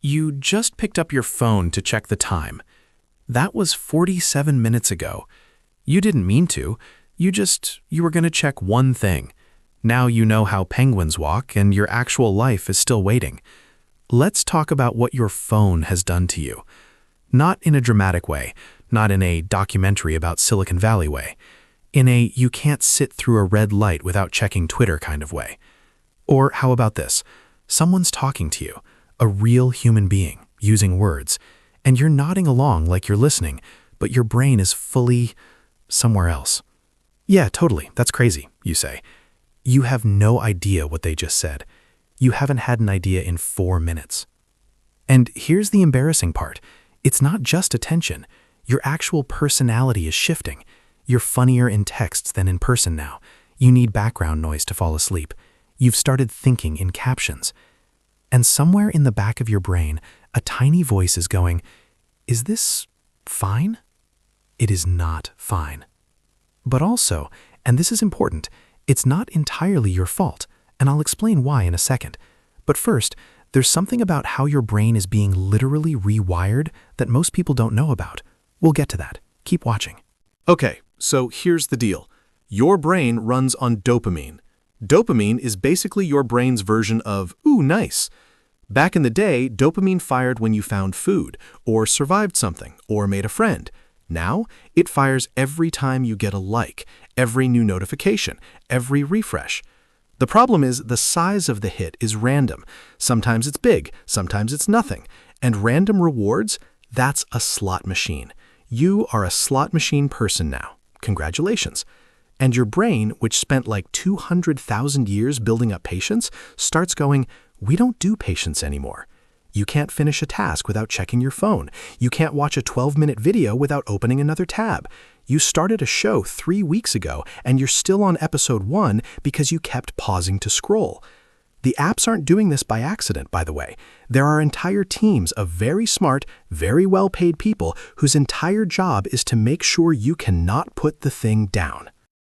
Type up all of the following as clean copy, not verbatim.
You just picked up your phone to check the time. That was 47 minutes ago. You didn't mean to. You were going to check one thing. Now you know how penguins walk and your actual life is still waiting. Let's talk about what your phone has done to you. Not in a dramatic way, not in a documentary about Silicon Valley way. In a you can't sit through a red light without checking Twitter kind of way. Or how about this? Someone's talking to you, a real human being, using words, and you're nodding along like you're listening, but your brain is fully somewhere else. Yeah, totally, that's crazy, you say. You have no idea what they just said. You haven't had an idea in 4 minutes. And here's the embarrassing part. It's not just attention. Your actual personality is shifting. You're funnier in texts than in person now. You need background noise to fall asleep. You've started thinking in captions. And somewhere in the back of your brain, a tiny voice is going, "Is this fine?" It is not fine. But also, and this is important, it's not entirely your fault, and I'll explain why in a second. But first, there's something about how your brain is being literally rewired that most people don't know about. We'll get to that. Keep watching. Okay, so here's the deal. Your brain runs on dopamine. Dopamine is basically your brain's version of, ooh, nice. Back in the day, dopamine fired when you found food, or survived something, or made a friend. Now, it fires every time you get a like, every new notification, every refresh. The problem is the size of the hit is random. Sometimes it's big, sometimes it's nothing. And random rewards, that's a slot machine. You are a slot machine person now. Congratulations. And your brain, which spent like 200,000 years building up patience, starts going, we don't do patience anymore. You can't finish a task without checking your phone. You can't watch a 12-minute video without opening another tab. You started a show 3 weeks ago, and you're still on episode 1 because you kept pausing to scroll. The apps aren't doing this by accident, by the way. There are entire teams of very smart, very well-paid people whose entire job is to make sure you cannot put the thing down.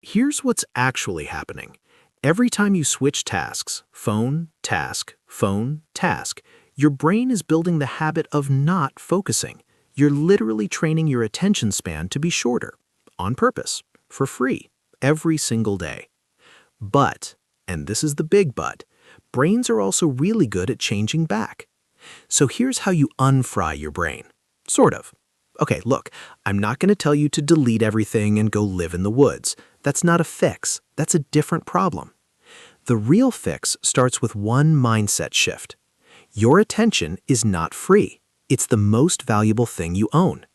Here's what's actually happening. Every time you switch tasks, phone, task, your brain is building the habit of not focusing. You're literally training your attention span to be shorter, on purpose, for free, every single day. But, and this is the big but, brains are also really good at changing back. So here's how you unfry your brain. Sort of. Okay, look, I'm not going to tell you to delete everything and go live in the woods. That's not a fix. That's a different problem. The real fix starts with one mindset shift. Your attention is not free. It's the most valuable thing you own.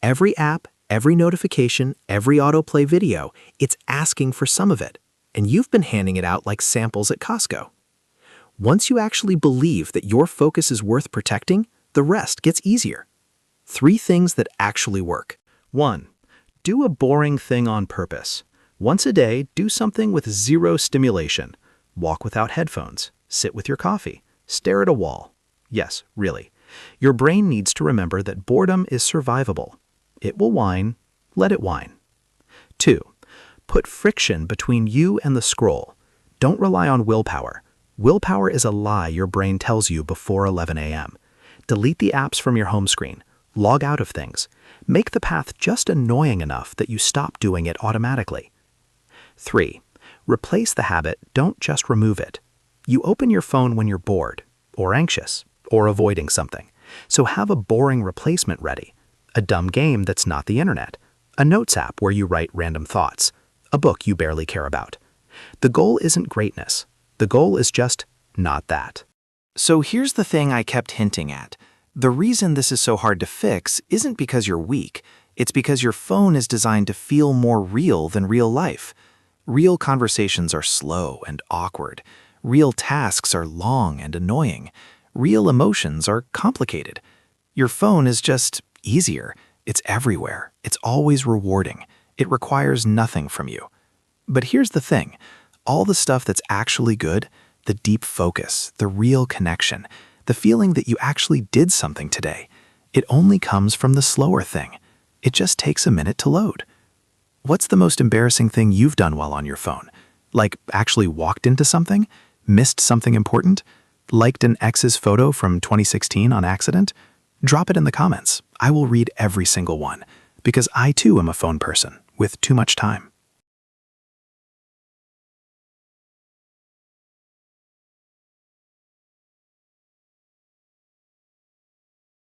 Every app, every notification, every autoplay video, it's asking for some of it. And you've been handing it out like samples at Costco. Once you actually believe that your focus is worth protecting, the rest gets easier. 3 things that actually work. 1. Do a boring thing on purpose. Once a day, do something with 0 stimulation. Walk without headphones. Sit with your coffee. Stare at a wall. Yes, really. Your brain needs to remember that boredom is survivable. It will whine. Let it whine. 2. Put friction between you and the scroll. Don't rely on willpower. Willpower is a lie your brain tells you before 11 a.m. Delete the apps from your home screen. Log out of things. Make the path just annoying enough that you stop doing it automatically. 3. Replace the habit, don't just remove it. You open your phone when you're bored, or anxious, or avoiding something. So have a boring replacement ready. A dumb game that's not the internet. A notes app where you write random thoughts. A book you barely care about. The goal isn't greatness. The goal is just not that. So here's the thing I kept hinting at. The reason this is so hard to fix isn't because you're weak. It's because your phone is designed to feel more real than real life. Real conversations are slow and awkward. Real tasks are long and annoying. Real emotions are complicated. Your phone is just easier. It's everywhere. It's always rewarding. It requires nothing from you. But here's the thing. All the stuff that's actually good, the deep focus, the real connection, the feeling that you actually did something today, it only comes from the slower thing. It just takes a minute to load. What's the most embarrassing thing you've done while on your phone? Like actually walked into something? Missed something important? Liked an ex's photo from 2016 on accident? Drop it in the comments. I will read every single one, because I too am a phone person with too much time.